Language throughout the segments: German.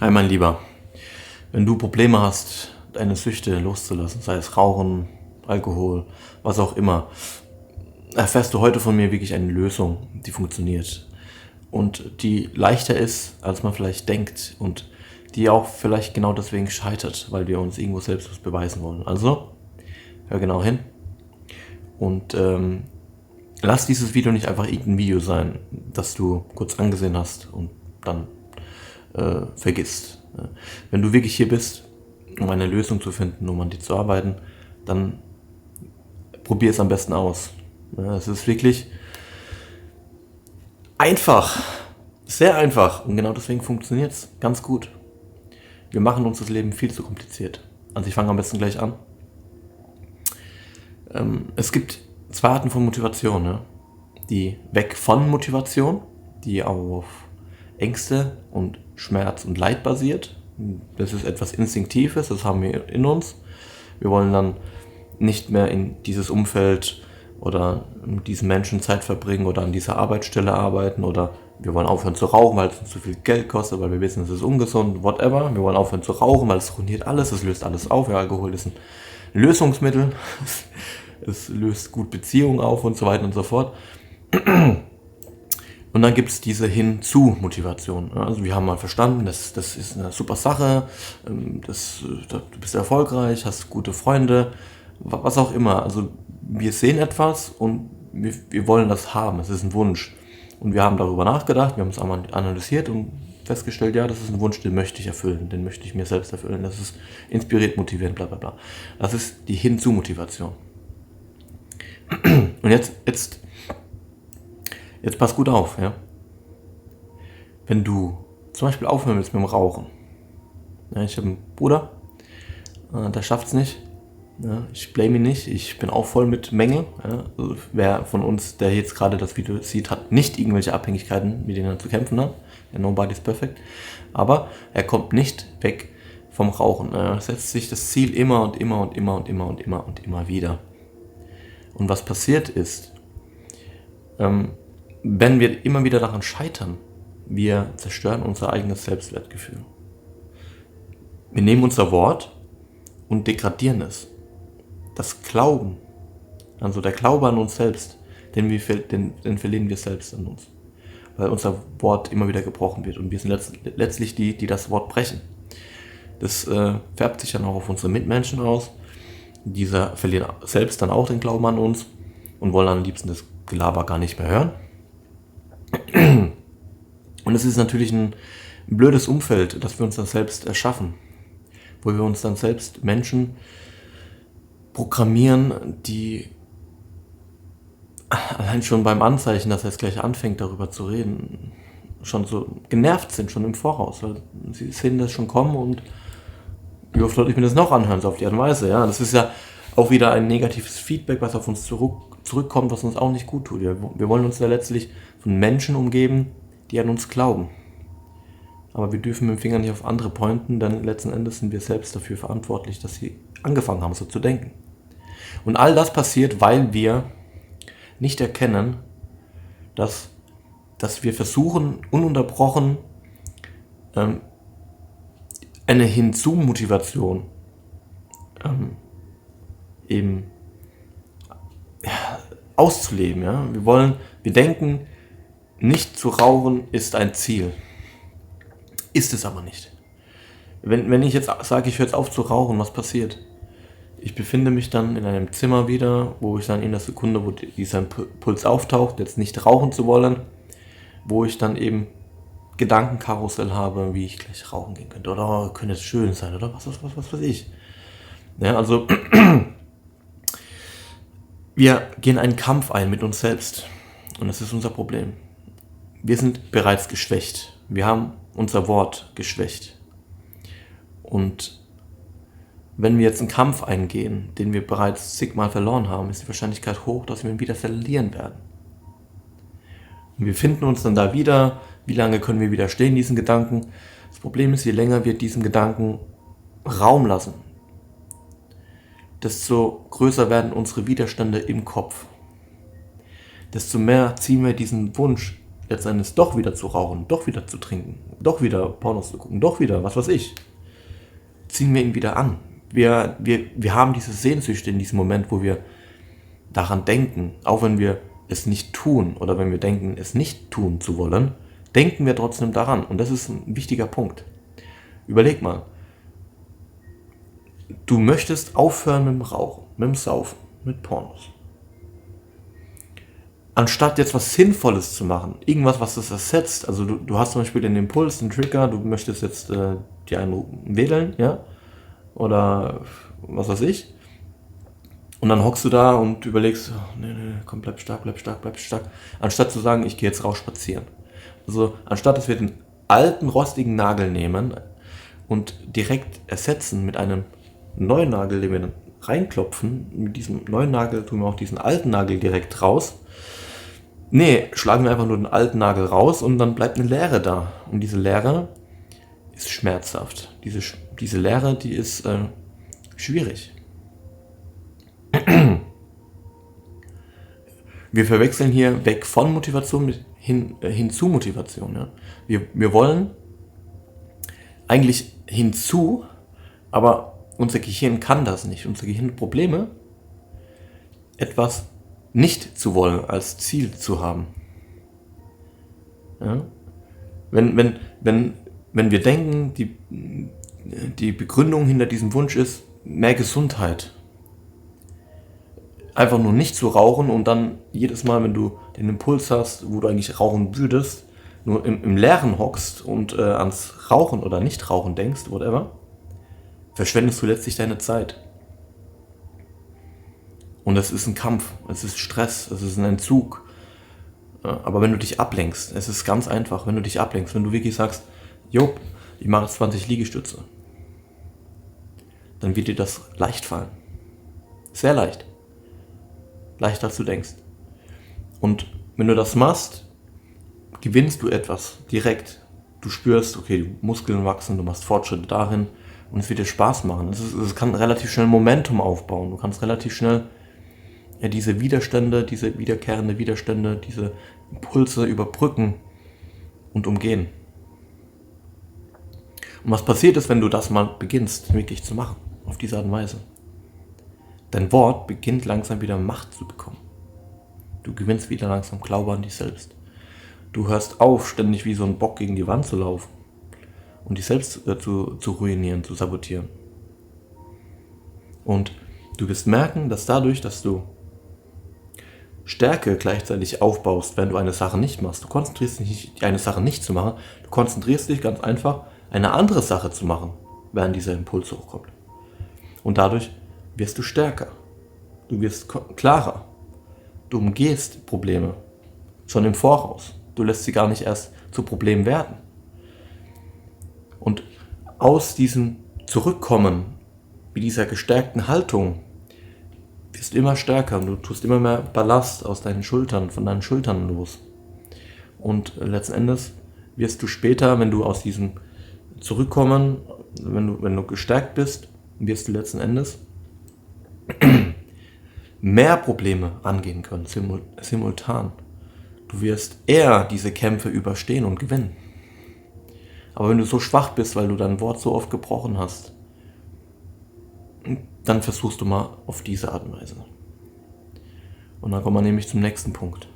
Hi mein Lieber, wenn du Probleme hast, deine Süchte loszulassen, sei es Rauchen, Alkohol, was auch immer, erfährst du heute von mir wirklich eine Lösung, die funktioniert und die leichter ist, als man vielleicht denkt und die auch vielleicht genau deswegen scheitert, weil wir uns irgendwo selbst was beweisen wollen. Also, hör genau hin und lass dieses Video nicht einfach irgendein Video sein, das du kurz angesehen hast und dann vergisst. Wenn du wirklich hier bist, um eine Lösung zu finden, um an dir zu arbeiten, dann probier es am besten aus. Es ist wirklich einfach, sehr einfach und genau deswegen funktioniert es ganz gut. Wir machen uns das Leben viel zu kompliziert. Also ich fange am besten gleich an. Es gibt zwei Arten von Motivation. Ne? Die weg von Motivation, die auf Ängste und Schmerz und Leid basiert. Das ist etwas Instinktives, das haben wir in uns. Wir wollen dann nicht mehr in dieses Umfeld oder mit diesen Menschen Zeit verbringen oder an dieser Arbeitsstelle arbeiten oder wir wollen aufhören zu rauchen, weil es uns zu viel Geld kostet, weil wir wissen, es ist ungesund, whatever. Wir wollen aufhören zu rauchen, weil es ruiniert alles, es löst alles auf. Ja, Alkohol ist ein Lösungsmittel, es löst gut Beziehungen auf und so weiter und so fort. Und dann gibt es diese Hin-zu-Motivation. Also wir haben mal verstanden, das ist eine super Sache, du bist erfolgreich, hast gute Freunde, was auch immer. Also wir sehen etwas und wir wollen das haben, es ist ein Wunsch. Und wir haben darüber nachgedacht, wir haben es einmal analysiert und festgestellt, ja, das ist ein Wunsch, den möchte ich erfüllen, den möchte ich mir selbst erfüllen, das ist inspiriert, motivierend, bla bla bla. Das ist die Hin-zu-Motivation. Und jetzt pass gut auf, ja. Wenn du zum Beispiel aufhören willst mit dem Rauchen. Ja, ich habe einen Bruder, der schafft es nicht. Ja, ich blame ihn nicht, ich bin auch voll mit Mängel. Ja. Also wer von uns, der jetzt gerade das Video sieht, hat nicht irgendwelche Abhängigkeiten, mit denen er zu kämpfen hat. Ja, nobody's perfect. Aber er kommt nicht weg vom Rauchen. Er setzt sich das Ziel immer und immer und immer und immer und immer und immer wieder. Und was passiert ist, wenn wir immer wieder daran scheitern, wir zerstören unser eigenes Selbstwertgefühl. Wir nehmen unser Wort und degradieren es. Das Glauben, also der Glaube an uns selbst, den verlieren wir selbst an uns. Weil unser Wort immer wieder gebrochen wird und wir sind letztlich die das Wort brechen. Das färbt sich dann auch auf unsere Mitmenschen aus. Diese verlieren selbst dann auch den Glauben an uns und wollen am liebsten das Gelaber gar nicht mehr hören. Und es ist natürlich ein blödes Umfeld, das wir uns dann selbst erschaffen, wo wir uns dann selbst Menschen programmieren, die allein schon beim Anzeichen, dass er jetzt gleich anfängt, darüber zu reden, schon so genervt sind, schon im Voraus, weil sie sehen das schon kommen und wie oft sollte ich mir das noch anhören, so auf die Art und Weise, ja. Das ist ja auch wieder ein negatives Feedback, was auf uns zurückkommt, was uns auch nicht gut tut. Wir wollen uns ja letztlich von Menschen umgeben, die an uns glauben. Aber wir dürfen mit dem Finger nicht auf andere pointen, denn letzten Endes sind wir selbst dafür verantwortlich, dass sie angefangen haben, so zu denken. Und all das passiert, weil wir nicht erkennen, dass wir versuchen, ununterbrochen eine Hinzu-Motivation eben auszuleben. Ja? Wir denken, nicht zu rauchen ist ein Ziel. Ist es aber nicht. Wenn ich jetzt sage, ich höre jetzt auf zu rauchen, was passiert? Ich befinde mich dann in einem Zimmer wieder, wo ich dann in der Sekunde, wo dieser Puls auftaucht, jetzt nicht rauchen zu wollen, wo ich dann eben Gedankenkarussell habe, wie ich gleich rauchen gehen könnte. Oder oh, könnte es schön sein, oder was weiß ich. Ja, also wir gehen einen Kampf ein mit uns selbst. Und das ist unser Problem. Wir sind bereits geschwächt. Wir haben unser Wort geschwächt. Und wenn wir jetzt einen Kampf eingehen, den wir bereits zigmal verloren haben, ist die Wahrscheinlichkeit hoch, dass wir ihn wieder verlieren werden. Und wir finden uns dann da wieder. Wie lange können wir widerstehen diesen Gedanken? Das Problem ist, je länger wir diesem Gedanken Raum lassen, desto größer werden unsere Widerstände im Kopf. Desto mehr ziehen wir diesen Wunsch letztendlich doch wieder zu rauchen, doch wieder zu trinken, doch wieder Pornos zu gucken, doch wieder, was weiß ich, ziehen wir ihn wieder an. Wir haben diese Sehnsüchte in diesem Moment, wo wir daran denken, auch wenn wir es nicht tun oder wenn wir denken, es nicht tun zu wollen, denken wir trotzdem daran. Und das ist ein wichtiger Punkt. Überleg mal, du möchtest aufhören mit dem Rauchen, mit dem Saufen, mit Pornos. Anstatt jetzt was Sinnvolles zu machen, irgendwas, was das ersetzt, also du hast zum Beispiel den Impuls, den Trigger, du möchtest jetzt dir einen wählen, ja, oder was weiß ich, und dann hockst du da und überlegst, oh, nee, komm, bleib stark, anstatt zu sagen, ich gehe jetzt raus spazieren. Also anstatt, dass wir den alten, rostigen Nagel nehmen und direkt ersetzen mit einem neuen Nagel, den wir dann reinklopfen, mit diesem neuen Nagel tun wir auch diesen alten Nagel direkt raus. Nee, schlagen wir einfach nur den alten Nagel raus und dann bleibt eine Leere da. Und diese Leere ist schmerzhaft. Diese Leere, die ist schwierig. Wir verwechseln hier weg von Motivation hin zu Motivation. Ja? Wir wollen eigentlich hinzu, aber unser Gehirn kann das nicht. Unser Gehirn hat Probleme, etwas nicht zu wollen, als Ziel zu haben. Ja? Wenn wir denken, die Begründung hinter diesem Wunsch ist mehr Gesundheit, einfach nur nicht zu rauchen und dann jedes Mal, wenn du den Impuls hast, wo du eigentlich rauchen würdest, nur im Leeren hockst und ans Rauchen oder Nicht-Rauchen denkst, whatever, verschwendest du letztlich deine Zeit. Und es ist ein Kampf, es ist Stress, es ist ein Entzug. Aber wenn du dich ablenkst, es ist ganz einfach, wenn du dich ablenkst, wenn du wirklich sagst, jo, ich mache jetzt 20 Liegestütze, dann wird dir das leicht fallen. Sehr leicht. Leichter als du denkst. Und wenn du das machst, gewinnst du etwas direkt. Du spürst, okay, die Muskeln wachsen, du machst Fortschritte darin und es wird dir Spaß machen. Es kann relativ schnell Momentum aufbauen. Du kannst relativ schnell diese Widerstände, diese wiederkehrende Widerstände, diese Impulse überbrücken und umgehen. Und was passiert ist, wenn du das mal beginnst, wirklich zu machen, auf diese Art und Weise? Dein Wort beginnt langsam wieder Macht zu bekommen. Du gewinnst wieder langsam Glaube an dich selbst. Du hörst auf, ständig wie so ein Bock gegen die Wand zu laufen und dich selbst zu ruinieren, zu sabotieren. Und du wirst merken, dass dadurch, dass du Stärke gleichzeitig aufbaust, wenn du eine Sache nicht machst, du konzentrierst dich nicht, eine Sache nicht zu machen, du konzentrierst dich ganz einfach, eine andere Sache zu machen, während dieser Impuls hochkommt. Und dadurch wirst du stärker, du wirst klarer, du umgehst Probleme schon im Voraus, du lässt sie gar nicht erst zu Problemen werden. Und aus diesem Zurückkommen, mit dieser gestärkten Haltung, wirst du immer stärker und du tust immer mehr Ballast aus deinen Schultern, von deinen Schultern los. Und letzten Endes wirst du später, wenn du aus diesem Zurückkommen, wenn du gestärkt bist, wirst du letzten Endes mehr Probleme angehen können, simultan. Du wirst eher diese Kämpfe überstehen und gewinnen. Aber wenn du so schwach bist, weil du dein Wort so oft gebrochen hast, dann versuchst du mal auf diese Art und Weise. Und dann kommen wir nämlich zum nächsten Punkt.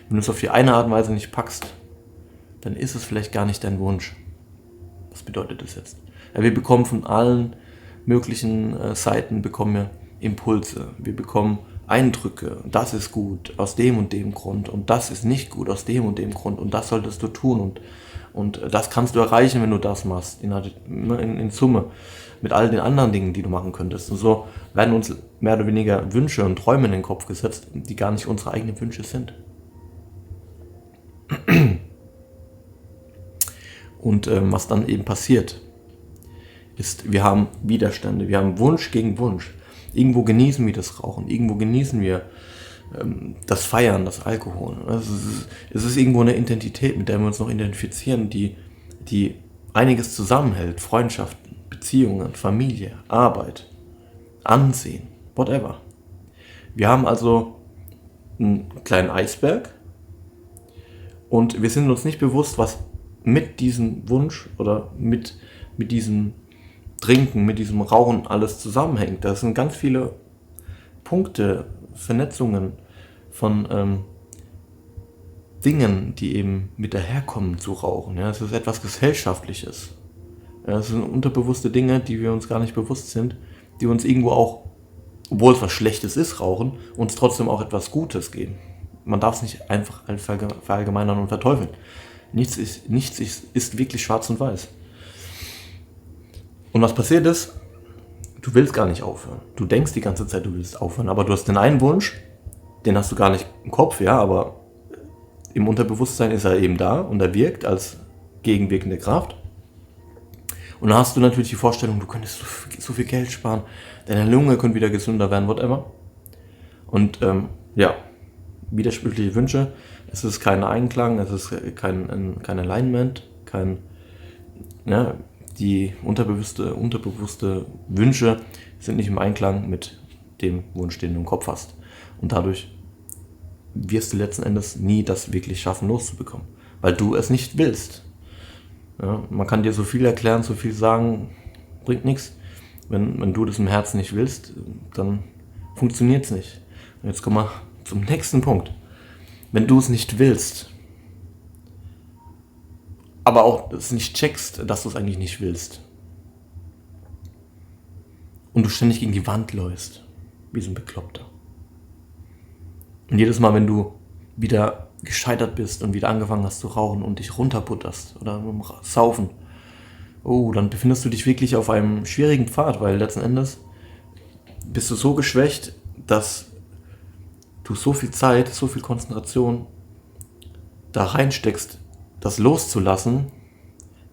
Wenn du es auf die eine Art und Weise nicht packst, dann ist es vielleicht gar nicht dein Wunsch. Was bedeutet das jetzt? Ja, wir bekommen von allen möglichen Seiten bekommen wir Impulse. Wir bekommen Eindrücke. Das ist gut aus dem und dem Grund und das ist nicht gut aus dem und dem Grund und das solltest du tun und das kannst du erreichen, wenn du das machst, in Summe mit all den anderen Dingen, die du machen könntest. Und so werden uns mehr oder weniger Wünsche und Träume in den Kopf gesetzt, die gar nicht unsere eigenen Wünsche sind. Und was dann eben passiert, ist, wir haben Widerstände, wir haben Wunsch gegen Wunsch. Irgendwo genießen wir das Rauchen, irgendwo genießen wir das Feiern, das Alkohol. Es ist irgendwo eine Identität, mit der wir uns noch identifizieren, die einiges zusammenhält. Freundschaften, Beziehungen, Familie, Arbeit, Ansehen, whatever. Wir haben also einen kleinen Eisberg Und wir sind uns nicht bewusst, was mit diesem Wunsch oder mit diesem Trinken, mit diesem Rauchen alles zusammenhängt. Das sind ganz viele Punkte, Vernetzungen von Dingen, die eben mit daherkommen zu rauchen. Ja, es ist etwas Gesellschaftliches. Ja, es sind unterbewusste Dinge, die wir uns gar nicht bewusst sind, die uns irgendwo auch, obwohl es was Schlechtes ist, Rauchen, uns trotzdem auch etwas Gutes geben. Man darf es nicht einfach verallgemeinern und verteufeln. Nichts ist wirklich schwarz und weiß. Und was passiert ist, du willst gar nicht aufhören. Du denkst die ganze Zeit, du willst aufhören, aber du hast den einen Wunsch, den hast du gar nicht im Kopf, ja, aber im Unterbewusstsein ist er eben da und er wirkt als gegenwirkende Kraft. Und dann hast du natürlich die Vorstellung, du könntest so viel Geld sparen, deine Lunge könnte wieder gesünder werden, whatever. Und widersprüchliche Wünsche, es ist kein Einklang, es ist kein Alignment, die unterbewusste Wünsche sind nicht im Einklang mit dem Wunsch, den du im Kopf hast. Und dadurch wirst du letzten Endes nie das wirklich schaffen, loszubekommen, weil du es nicht willst. Ja, man kann dir so viel erklären, so viel sagen, bringt nichts. Wenn du das im Herzen nicht willst, dann funktioniert es nicht. Und jetzt kommen wir zum nächsten Punkt. Wenn du es nicht willst, aber auch es nicht checkst, dass du es eigentlich nicht willst, und du ständig gegen die Wand läufst, wie so ein Bekloppter. Und jedes Mal, wenn du wieder gescheitert bist und wieder angefangen hast zu rauchen und dich runterbutterst oder saufen, dann befindest du dich wirklich auf einem schwierigen Pfad, weil letzten Endes bist du so geschwächt, dass du so viel Zeit, so viel Konzentration da reinsteckst, das loszulassen,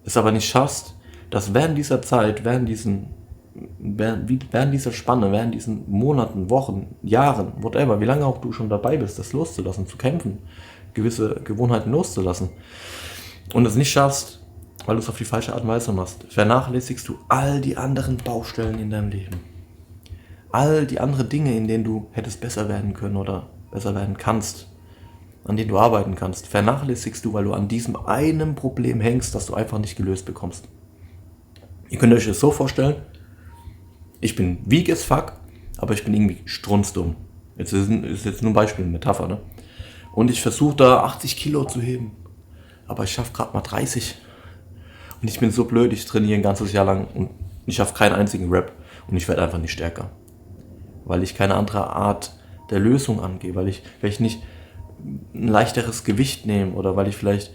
es aber nicht schaffst, dass während dieser Zeit, während dieser Spanne, während diesen Monaten, Wochen, Jahren, whatever, wie lange auch du schon dabei bist, das loszulassen, zu kämpfen, gewisse Gewohnheiten loszulassen und es nicht schaffst, weil du es auf die falsche Art und Weise machst, vernachlässigst du all die anderen Baustellen in deinem Leben. All die anderen Dinge, in denen du hättest besser werden können oder besser werden kannst, an denen du arbeiten kannst, vernachlässigst du, weil du an diesem einen Problem hängst, das du einfach nicht gelöst bekommst. Ihr könnt euch das so vorstellen, ich bin weak as fuck, aber ich bin irgendwie strunzdumm. Ist jetzt nur ein Beispiel, eine Metapher, ne? Und ich versuche da 80 Kilo zu heben, aber ich schaffe gerade mal 30. Und ich bin so blöd, ich trainiere ein ganzes Jahr lang und ich schaffe keinen einzigen Rep und ich werde einfach nicht stärker. Weil ich keine andere Art der Lösung angehe, weil ich vielleicht nicht ein leichteres Gewicht nehme oder weil ich vielleicht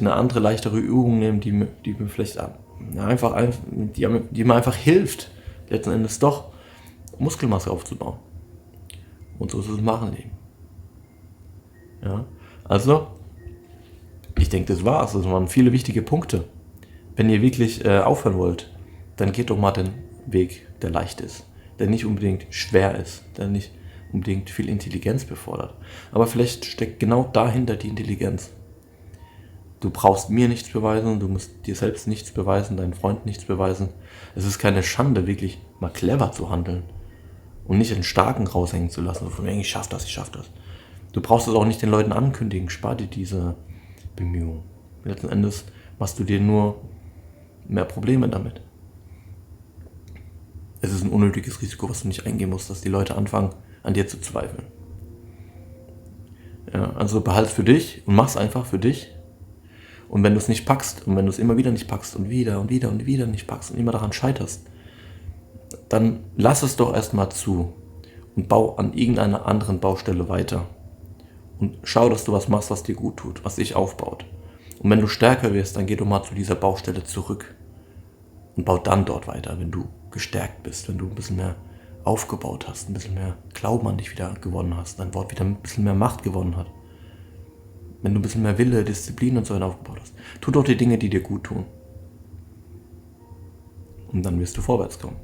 eine andere leichtere Übung nehme, die mir vielleicht die mir einfach hilft, letzten Endes doch Muskelmasse aufzubauen. Und so ist es im Leben. Ja, also ich denke, das war's. Das waren viele wichtige Punkte. Wenn ihr wirklich aufhören wollt, dann geht doch mal den Weg, der leicht ist, der nicht unbedingt schwer ist, der nicht unbedingt viel Intelligenz befordert. Aber vielleicht steckt genau dahinter die Intelligenz. Du brauchst mir nichts beweisen, du musst dir selbst nichts beweisen, deinen Freunden nichts beweisen. Es ist keine Schande, wirklich mal clever zu handeln und nicht einen Starken raushängen zu lassen. Von wegen, ich schaff das. Du brauchst es auch nicht den Leuten ankündigen, spar dir diese Bemühungen. Letzten Endes machst du dir nur mehr Probleme damit. Es ist ein unnötiges Risiko, was du nicht eingehen musst, dass die Leute anfangen, an dir zu zweifeln. Ja, also behalte es für dich und mach es einfach für dich. Und wenn du es nicht packst und wenn du es immer wieder nicht packst und wieder nicht packst und immer daran scheiterst, dann lass es doch erstmal zu und bau an irgendeiner anderen Baustelle weiter. Und schau, dass du was machst, was dir gut tut, was dich aufbaut. Und wenn du stärker wirst, dann geh doch mal zu dieser Baustelle zurück und bau dann dort weiter, wenn du gestärkt bist, wenn du ein bisschen mehr aufgebaut hast, ein bisschen mehr Glauben an dich wieder gewonnen hast, dein Wort wieder ein bisschen mehr Macht gewonnen hat. Wenn du ein bisschen mehr Wille, Disziplin und so weiter aufgebaut hast. Tu doch die Dinge, die dir gut tun. Und dann wirst du vorwärts kommen.